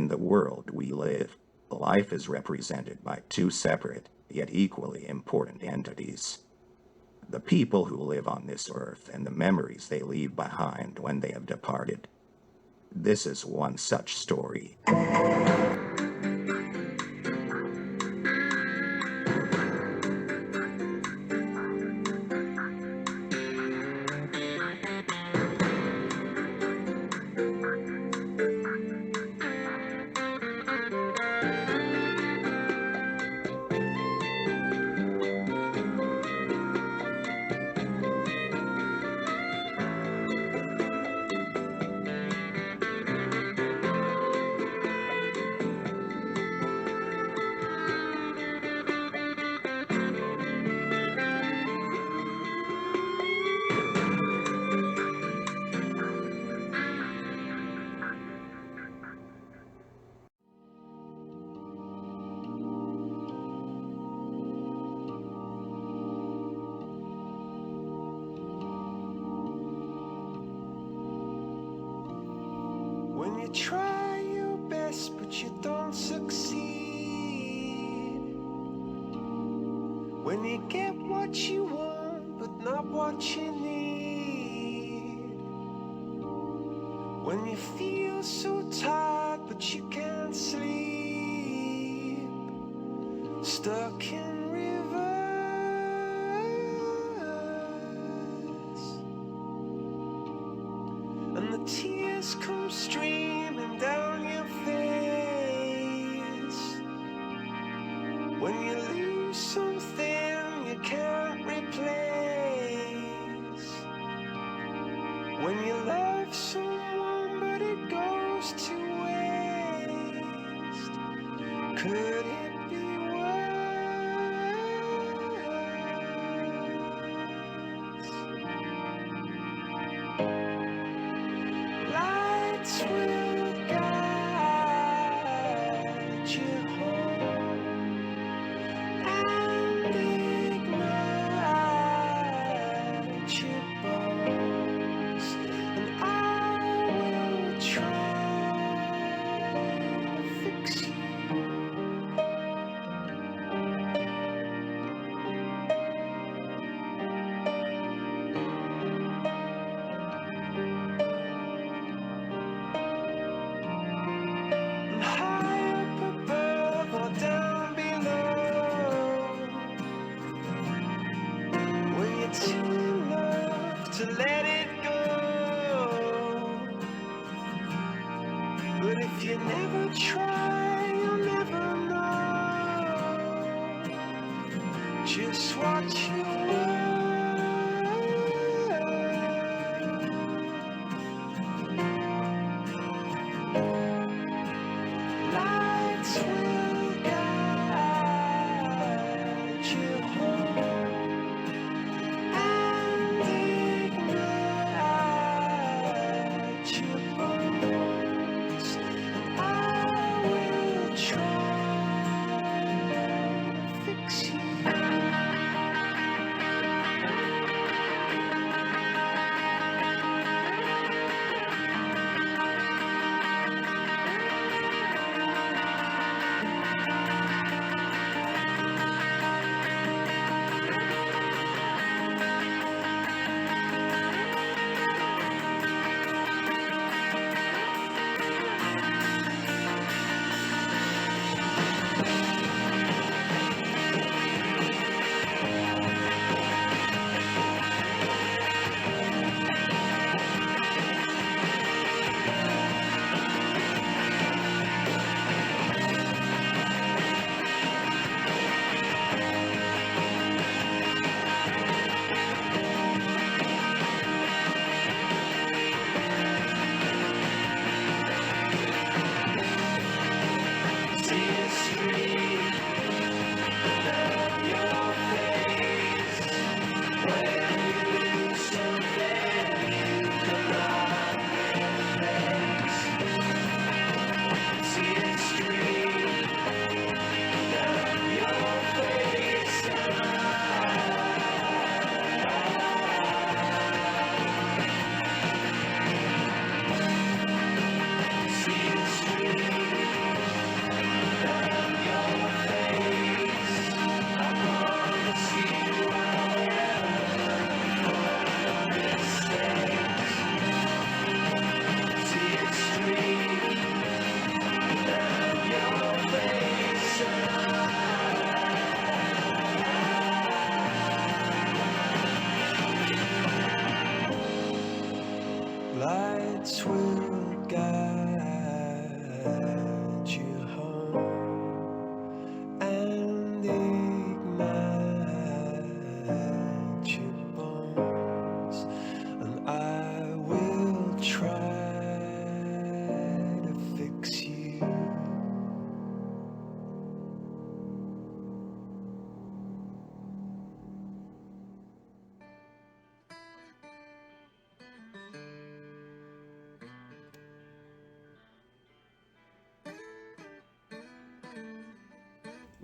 In the world we live, life is represented by two separate, yet equally important entities. The people who live on this earth and the memories they leave behind when they have departed. This is one such story. When you try your best but you don't succeed, when you get what you want but not what you need, when you feel so tired but you can't sleep, stuck in rivers, and the tears come streaming down your face, when you lose something you can't replace, when you love someone but it goes to waste, could it be lights will guide you home and ignite your bones, and I will try to fix you. High up above or down below, when you're too in love to let it go, but if you never try you'll never know just what you want. Lights will guide you home and ignite your bones, and I will try to fix you.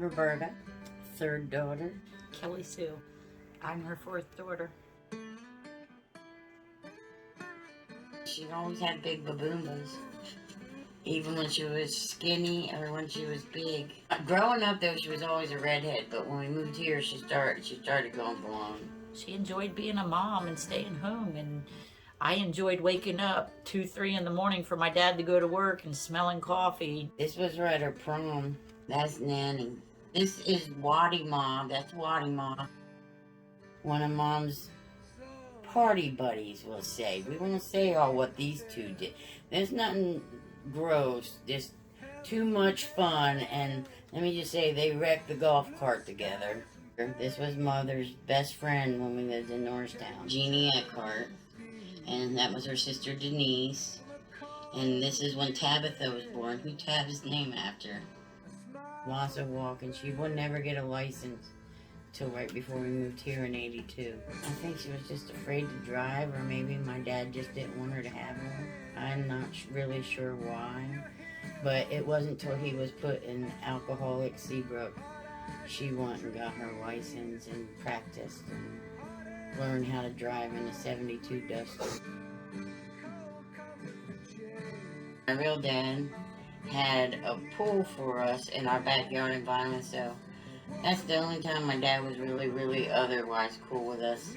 Roberta, third daughter. Kelly Sue. I'm her fourth daughter. She always had big baboombas, even when she was skinny or when she was big. Growing up though, she was always a redhead, but when we moved here, she started going blonde. She enjoyed being a mom and staying home, and I enjoyed waking up 2, 3 in the morning for my dad to go to work and smelling coffee. This was her at her prom. That's Nanny. This is Waddy Ma. That's Waddy Ma. One of Mom's party buddies, we'll say. We won't say all what these two did. There's nothing gross, just too much fun, and let me just say, they wrecked the golf cart together. This was Mother's best friend when we lived in Norristown, Jeannie Eckhart, and that was her sister Denise. And this is when Tabitha was born, who Tab's named after. Lots of walking. She would never get a license till right before we moved here in '82. I think she was just afraid to drive, or maybe my dad just didn't want her to have one. I'm not really sure why, but it wasn't till he was put in alcoholic Seabrook she went and got her license and practiced and learned how to drive in a '72 Duster. My real dad had a pool for us in our backyard environment, so that's the only time my dad was really otherwise cool with us.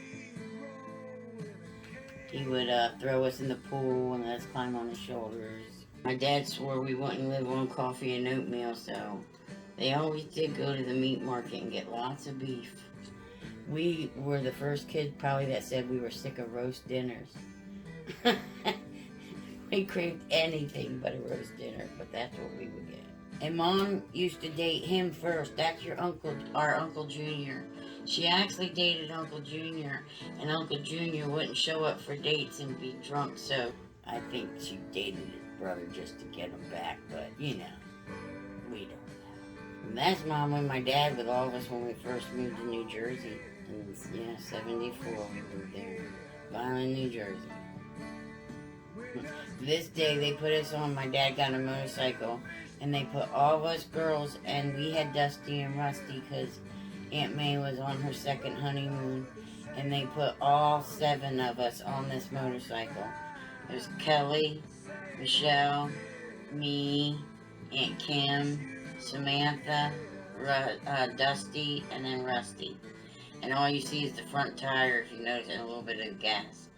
He would throw us in the pool and let us climb on his shoulders. My dad swore we wouldn't live on coffee and oatmeal, so they always did go to the meat market and get lots of beef. We were the first kids probably that said we were sick of roast dinners. We craved anything but a roast dinner, but that's what we would get. And Mom used to date him first. That's your uncle, our Uncle Junior. She actually dated Uncle Junior, and Uncle Junior wouldn't show up for dates and be drunk, so I think she dated his brother just to get him back, but we don't know. And that's Mom and my dad with all of us when we first moved to New Jersey. In 74 we moved there. Violin, New Jersey. This day they put us on, my dad got a motorcycle, and they put all of us girls, and we had Dusty and Rusty because Aunt May was on her second honeymoon, and they put all 7 of us on this motorcycle. There's Kelly, Michelle, me, Aunt Kim, Samantha, Dusty, and then Rusty. And all you see is the front tire, if you notice, and a little bit of gas.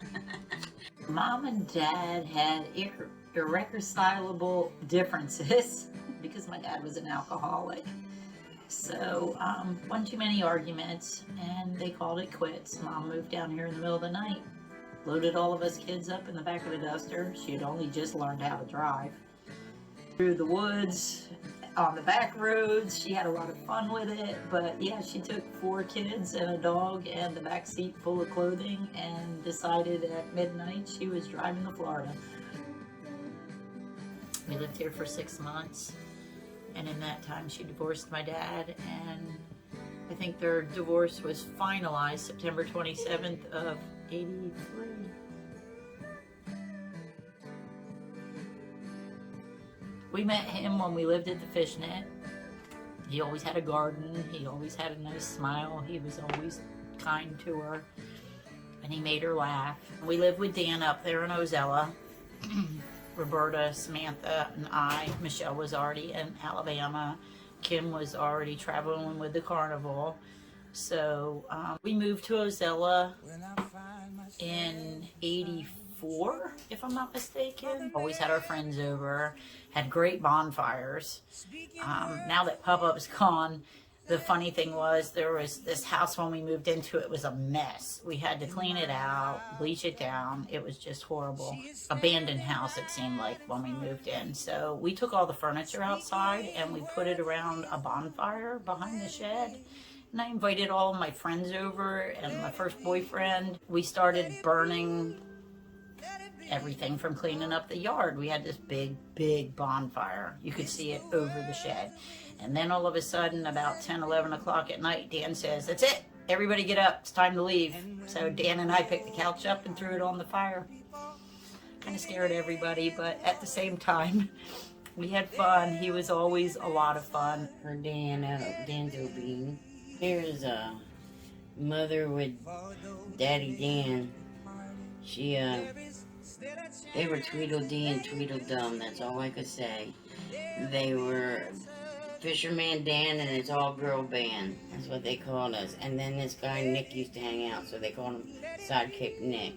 Mom and Dad had irreconcilable differences because my dad was an alcoholic. So, one too many arguments, and they called it quits. Mom moved down here in the middle of the night, loaded all of us kids up in the back of a Duster. She had only just learned how to drive. Through the woods, on the back roads, she had a lot of fun with it, but yeah, she took 4 kids and a dog and the back seat full of clothing and decided at midnight she was driving to Florida. We lived here for 6 months, and in that time she divorced my dad, and I think their divorce was finalized September 27th of '83. We met him when we lived at the Fishnet. He always had a garden. He always had a nice smile. He was always kind to her, and he made her laugh. We lived with Dan up there in Ozella. Roberta, Samantha, and I. Michelle was already in Alabama. Kim was already traveling with the carnival. So we moved to Ozella in '84, if I'm not mistaken. Always had our friends over, had great bonfires. Now that Pop-Up's gone, the funny thing was there was this house when we moved into it was a mess. We had to clean it out, bleach it down. It was just horrible. Abandoned house, it seemed like, when we moved in. So we took all the furniture outside and we put it around a bonfire behind the shed. And I invited all of my friends over and my first boyfriend. We started burning everything from cleaning up the yard. We had this big bonfire. You could see it over the shed. And then all of a sudden, about 10, 11 o'clock at night, Dan says, "That's it. Everybody get up. It's time to leave." So Dan and I picked the couch up and threw it on the fire. Kind of scared everybody, but at the same time, We had fun. He was always a lot of fun. For Dan, Danzo Bean. Here's a mother with Daddy Dan. She, they were Tweedledee and Tweedledum, that's all I could say. They were Fisherman Dan and his all-girl band. That's what they called us. And then this guy Nick used to hang out, so they called him Sidekick Nick.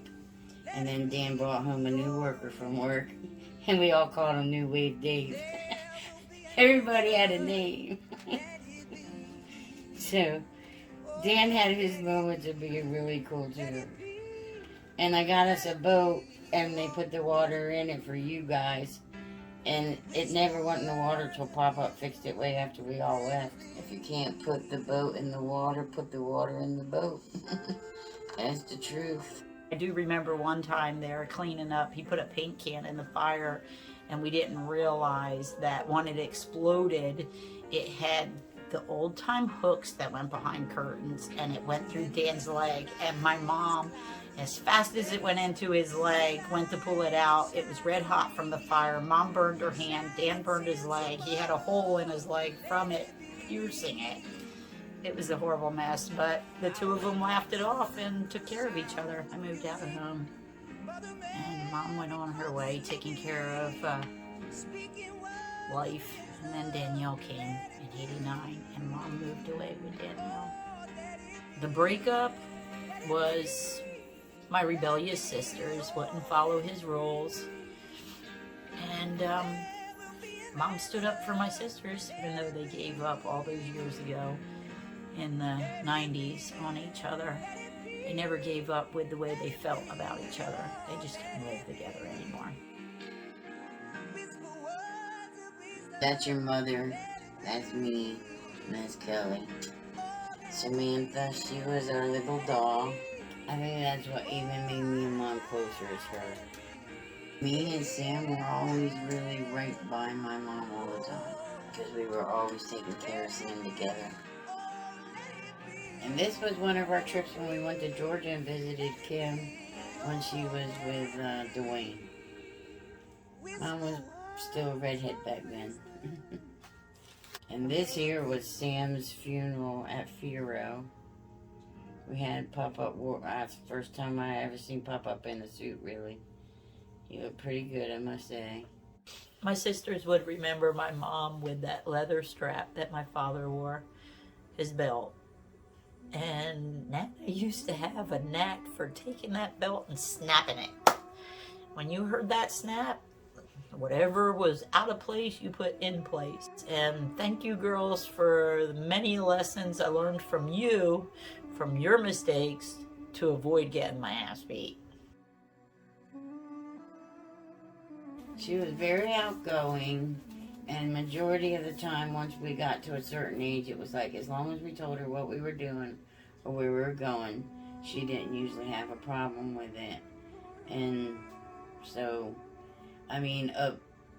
And then Dan brought home a new worker from work, and we all called him New Wave Dave. Everybody had a name. So, Dan had his moments of being really cool too. And I got us a boat, and they put the water in it for you guys. And it never went in the water till Pop-Up fixed it way after we all left. If you can't put the boat in the water, put the water in the boat. That's the truth. I do remember one time they were cleaning up, he put a paint can in the fire, and we didn't realize that when it exploded, it had the old time hooks that went behind curtains, and it went through Dan's leg. And my mom, as fast as it went into his leg, went to pull it out. It was red hot from the fire. Mom burned her hand. Dan burned his leg. He had a hole in his leg from it, piercing it. It was a horrible mess, but the two of them laughed it off and took care of each other. I moved out of home, and Mom went on her way taking care of life. And then Danielle came in '89, and Mom moved away with Danielle. The breakup was my rebellious sisters wouldn't follow his rules, and Mom stood up for my sisters, even though they gave up all those years ago in the 90s on each other. They never gave up with the way they felt about each other. They just couldn't live together anymore. That's your mother. That's me. And that's Kelly. Samantha, she was our little doll. I think that's what even made me and Mom closer as her. Me and Sam were always really right by my mom all the time, because we were always taking care of Sam together. And this was one of our trips when we went to Georgia and visited Kim when she was with Dwayne. Mom was still a redhead back then. And this here was Sam's funeral at Firo. We had Pop-Up, that's the first time I ever seen Pop-Up in a suit, really. He looked pretty good, I must say. My sisters would remember my mom with that leather strap that my father wore, his belt. And Nana used to have a knack for taking that belt and snapping it. When you heard that snap, whatever was out of place, you put in place. And thank you, girls, for the many lessons I learned from you, from your mistakes, to avoid getting my ass beat. She was very outgoing, and majority of the time, once we got to a certain age, it was like, as long as we told her what we were doing or where we were going, she didn't usually have a problem with it. And so, I mean,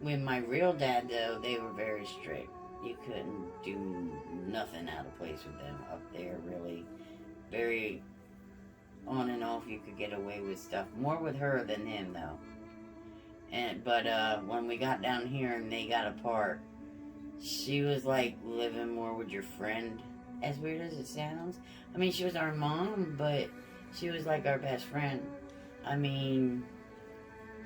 with my real dad, though, they were very strict. You couldn't do nothing out of place with them up there, really. Very on and off, you could get away with stuff. More with her than him, though. But when we got down here and they got apart, she was like living more with your friend. As weird as it sounds. I mean, she was our mom, but she was like our best friend. I mean,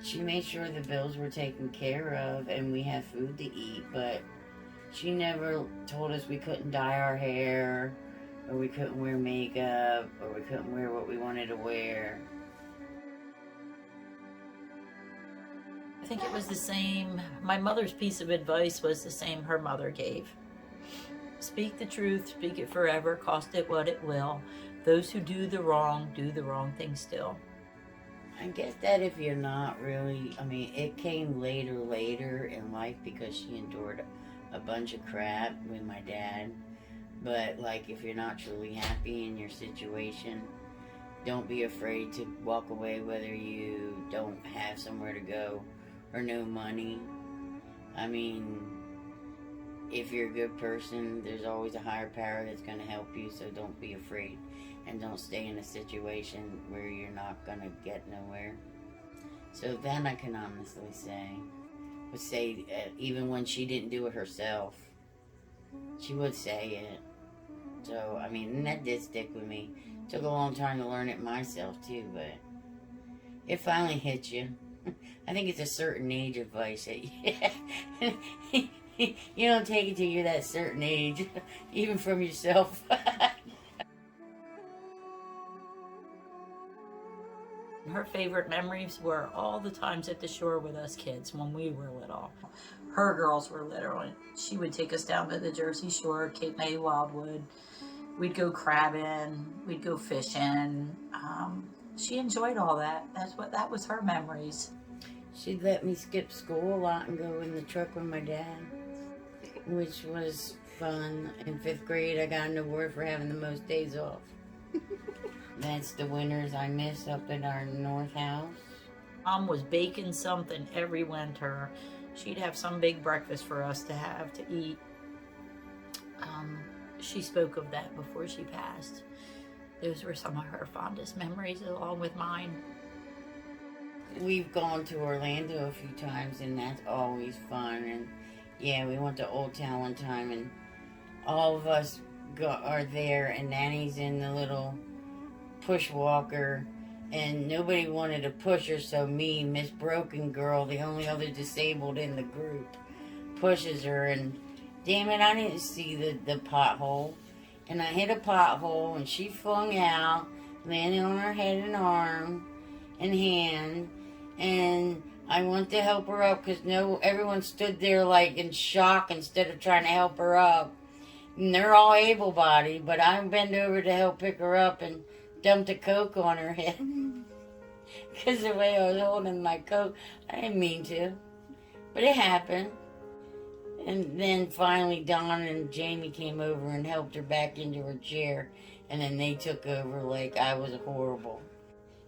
she made sure the bills were taken care of and we had food to eat, but she never told us we couldn't dye our hair, or we couldn't wear makeup, or we couldn't wear what we wanted to wear. I think it was the same. My mother's piece of advice was the same her mother gave. Speak the truth, speak it forever, cost it what it will. Those who do the wrong thing still. I guess that if you're not really, I mean, it came later in life because she endured a bunch of crap with my dad. But, like, if you're not truly happy in your situation, don't be afraid to walk away whether you don't have somewhere to go or no money. I mean, if you're a good person, there's always a higher power that's going to help you, so don't be afraid. And don't stay in a situation where you're not going to get nowhere. So that I can honestly say. would say, even when she didn't do it herself, she would say it. So, I mean, and that did stick with me. Took a long time to learn it myself, too, but it finally hits you. I think it's a certain age advice that you don't take it till you're that certain age, even from yourself. Her favorite memories were all the times at the shore with us kids when we were little. Her girls were little, and she would take us down to the Jersey Shore, Cape May, Wildwood. We'd go crabbing, we'd go fishing. She enjoyed all that. That was her memories. She'd let me skip school a lot and go in the truck with my dad, which was fun. In 5th grade, I got an award for having the most days off. That's the winters I miss up at our north house. Mom was baking something every winter. She'd have some big breakfast for us to have to eat. She spoke of that before she passed. Those were some of her fondest memories along with mine. We've gone to Orlando a few times, and that's always fun. And yeah, we went to Old Town one time, and all of us are there, and Nanny's in the little push walker, and nobody wanted to push her, so me, Miss Broken Girl, the only other disabled in the group, pushes her, and damn it, I didn't see the pothole. And I hit a pothole, and she flung out, landing on her head and arm and hand. And I went to help her up because everyone stood there like in shock instead of trying to help her up. And they're all able-bodied, but I bent over to help pick her up and dumped a Coke on her head. Because the way I was holding my Coke, I didn't mean to. But it happened. And then finally Don and Jamie came over and helped her back into her chair. And then they took over like I was horrible.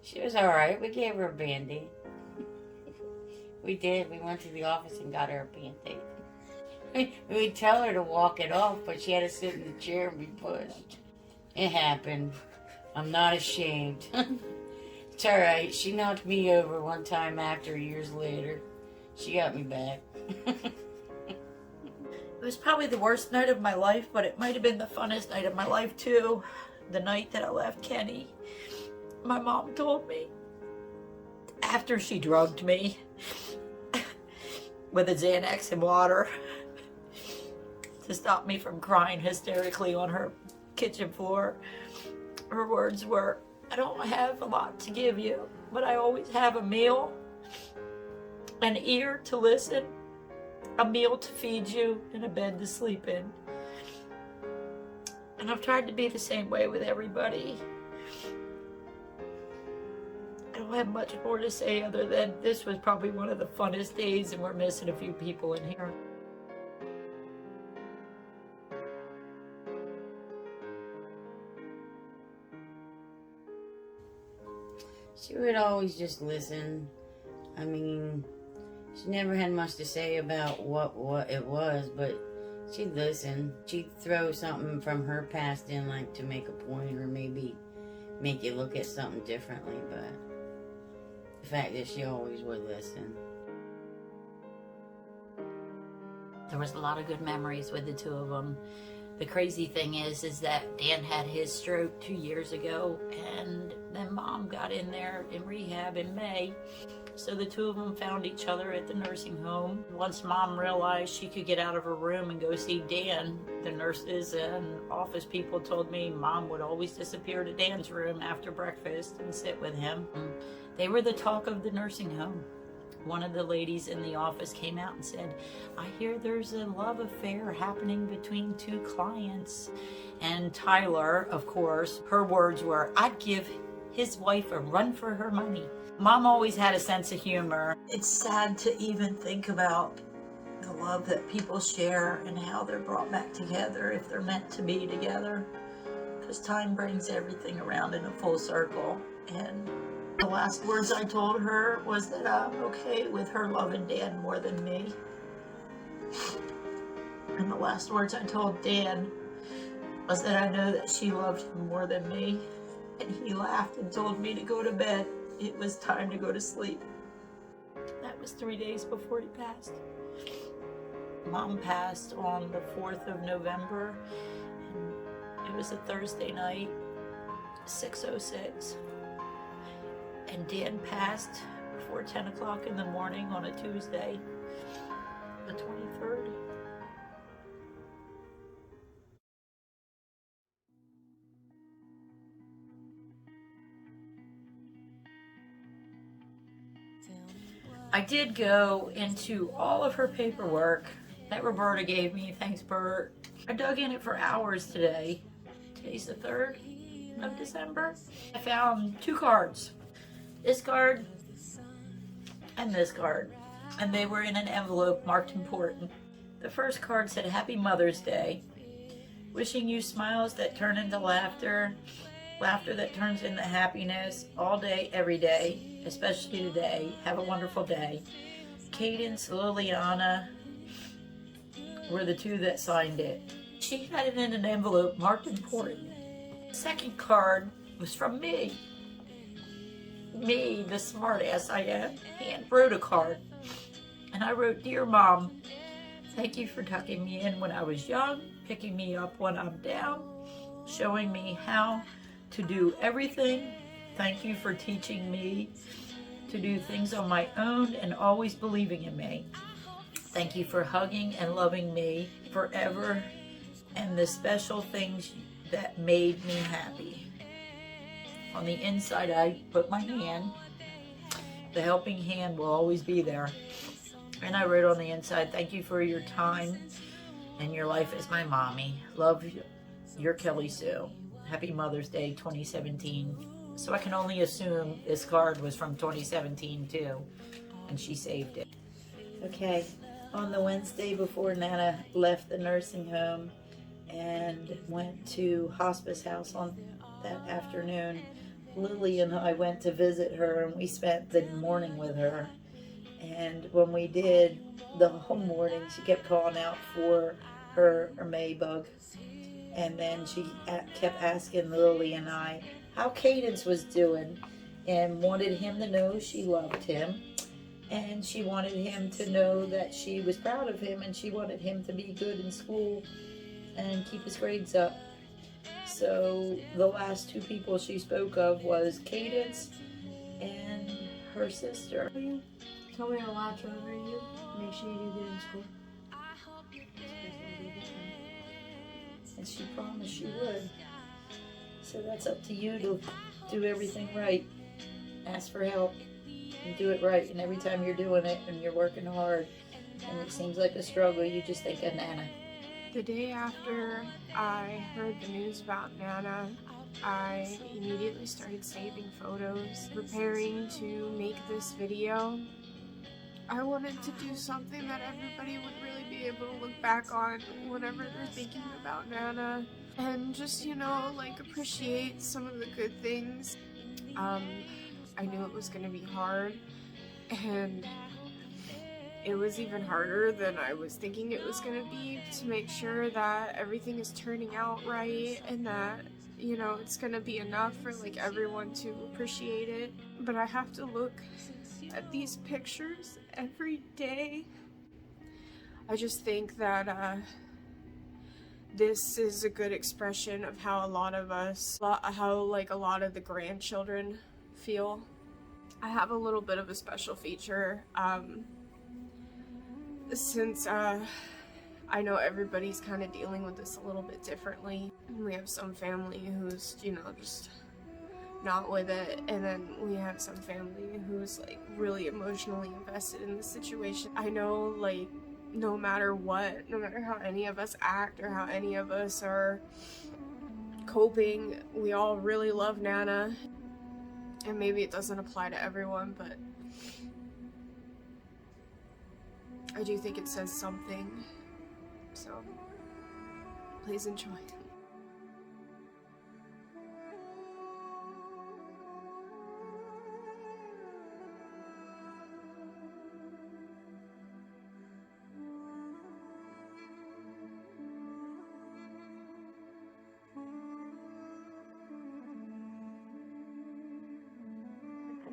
She was all right. We gave her a Band-Aid. We did. We went to the office and got her a Band-Aid. We'd tell her to walk it off, but she had to sit in the chair and be pushed. It happened. I'm not ashamed. It's all right. She knocked me over one time after, years later. She got me back. It was probably the worst night of my life, but it might have been the funnest night of my life too. The night that I left Kenny. My mom told me, after she drugged me with a Xanax and water to stop me from crying hysterically on her kitchen floor, her words were, "I don't have a lot to give you, but I always have a meal, an ear to listen, a meal to feed you, and a bed to sleep in." And I've tried to be the same way with everybody. I don't have much more to say other than this was probably one of the funnest days, and we're missing a few people in here. She would always just listen. I mean, she never had much to say about what it was, but she'd listen. She'd throw something from her past in, like, to make a point or maybe make you look at something differently, but the fact that she always would listen. There was a lot of good memories with the two of them. The crazy thing is that Dan had his stroke 2 years ago, and then Mom got in there in rehab in May. So the two of them found each other at the nursing home. Once Mom realized she could get out of her room and go see Dan, the nurses and office people told me Mom would always disappear to Dan's room after breakfast and sit with him. They were the talk of the nursing home. One of the ladies in the office came out and said, "I hear there's a love affair happening between two clients." And Tyler, of course, her words were, "I'd give his wife a run for her money." Mom always had a sense of humor. It's sad to even think about the love that people share and how they're brought back together if they're meant to be together. Because time brings everything around in a full circle. And the last words I told her was that I'm okay with her loving Dan more than me. And the last words I told Dan was that I know that she loved him more than me. And he laughed and told me to go to bed. It was time to go to sleep. That was 3 days before he passed. Mom passed on the 4th of November. And it was a Thursday night, 6:06. And Dan passed before 10 o'clock in the morning on a Tuesday, the 23rd. I did go into all of her paperwork that Roberta gave me. Thanks, Bert. I dug in it for hours today. Today's the 3rd of December. I found 2 cards. This card and this card. And they were in an envelope marked important. The first card said, Happy Mother's Day. Wishing you smiles that turn into laughter, laughter that turns into happiness, all day, every day, especially today. Have a wonderful day. Cadence, Liliana were the 2 that signed it. She had it in an envelope marked important. The second card was from me. Me, the smart ass I am, hand wrote a card. And I wrote, Dear Mom, thank you for tucking me in when I was young, picking me up when I'm down, showing me how to do everything. Thank you for teaching me to do things on my own and always believing in me. Thank you for hugging and loving me forever and the special things that made me happy. On the inside, I put my hand. The helping hand will always be there. And I wrote on the inside, thank you for your time and your life as my mommy. Love, your Kelly Sue. Happy Mother's Day 2017. So I can only assume this card was from 2017 too. And she saved it. Okay, on the Wednesday before Nana left the nursing home and went to hospice house on that afternoon, Lily and I went to visit her and we spent the morning with her. And when we did, the whole morning she kept calling out for her Maybug. And then she kept asking Lily and I how Cadence was doing and wanted him to know she loved him. And she wanted him to know that she was proud of him and she wanted him to be good in school and keep his grades up. So the last 2 people she spoke of was Cadence and her sister. Tell me to watch over you. Make sure you do good in school. And she promised she would. So that's up to you to do everything right. Ask for help and do it right. And every time you're doing it and you're working hard and it seems like a struggle, you just think of Nana. The day after I heard the news about Nana, I immediately started saving photos, preparing to make this video. I wanted to do something that everybody would really be able to look back on whenever they're thinking about Nana and just, you know, like appreciate some of the good things. I knew it was going to be hard, and it was even harder than I was thinking it was going to be to make sure that everything is turning out right and that, you know, it's going to be enough for like everyone to appreciate it. But I have to look at these pictures every day. I just think that this is a good expression of how a lot of us, how like a lot of the grandchildren feel. I have a little bit of a special feature. Since I know everybody's kind of dealing with this a little bit differently. We have some family who's, you know, just not with it, and then we have some family who's like really emotionally invested in the situation. I know, like, no matter what, no matter how any of us act or how any of us are coping, we all really love Nana. And maybe it doesn't apply to everyone, but I do think it says something, so please enjoy.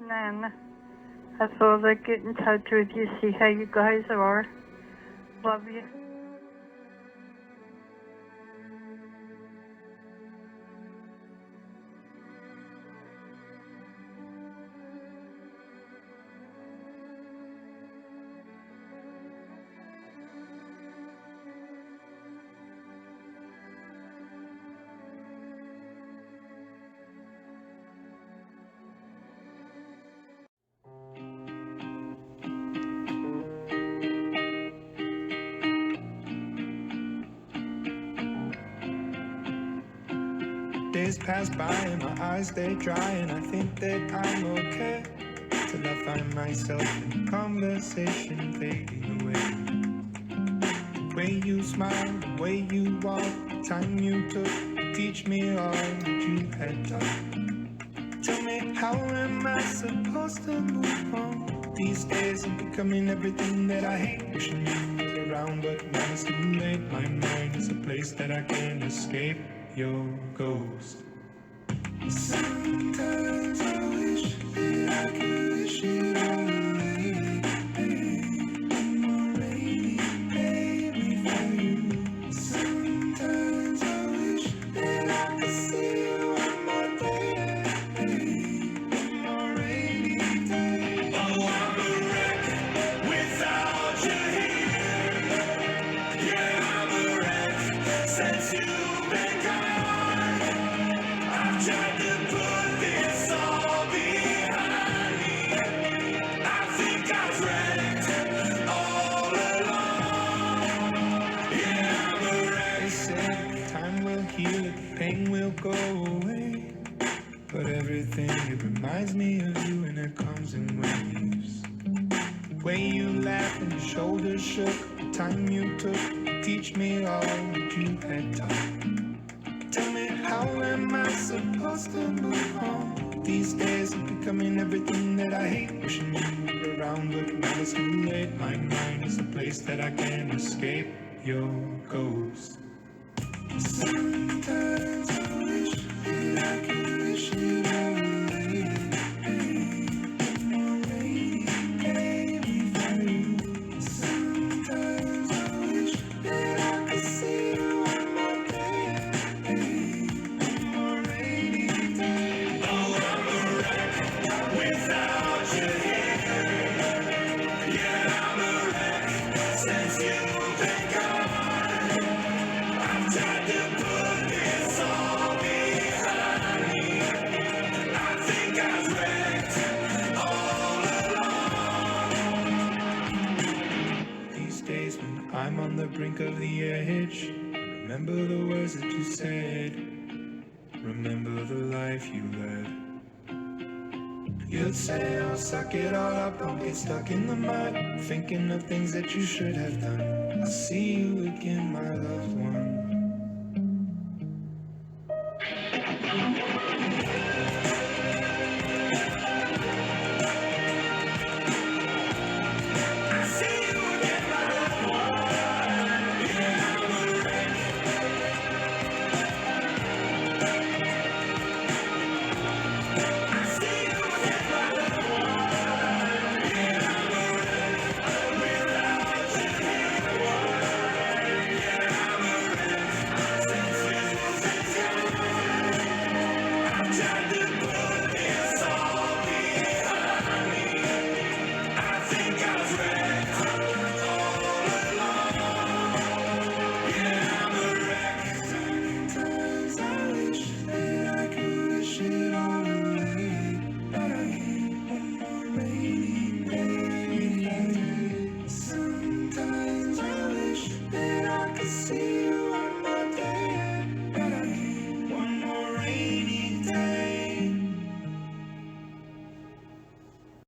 Nana, I thought I'd get in touch with you, see how you guys are. Love you. Days pass by and my eyes stay dry, and I think that I'm okay, till I find myself in conversation fading away. The way you smile, the way you walk, the time you took to teach me all that you had taught. Tell me, how am I supposed to move on? These days I'm becoming everything that I hate. Wishing you were around, but now it's too late. My mind is a place that I can't escape your ghost. Sometimes I wish that I could wish it all away. I'm already baby for you. Sometimes I wish that I could see you one more day. I'm already dead. Oh, I'm a wreck without you here. Yeah, I'm a wreck since you've been gone. I've tried to put this all behind me. I think I've wrecked all along. Yeah, I'm a wreck. They say time will heal it, the pain will go away. But everything, it reminds me of you, and it comes in waves. The way you laughed and your shoulders shook, the time you took to teach me all that you had taught. Tell me, how am I supposed to move on? These days I'm becoming everything that I hate. Wishing you were around, but now it's too late. My mind is a place that I can't escape your ghost. Sometimes I wish that I could wish it all away. I'm already baby for you. Sometimes I wish that I could see you one more day. I'm already dead. Oh, I'm a wreck without you here. Yeah, I'm a wreck since you've been gone. I've tried to put this all behind me. I think I've wrecked all along. These days when I'm on the brink of the edge, remember the words that you said. Remember the life you led. You'd say, oh, suck it all up, don't get stuck in the mud, thinking of things that you should have done. I'll see you again, my loved one.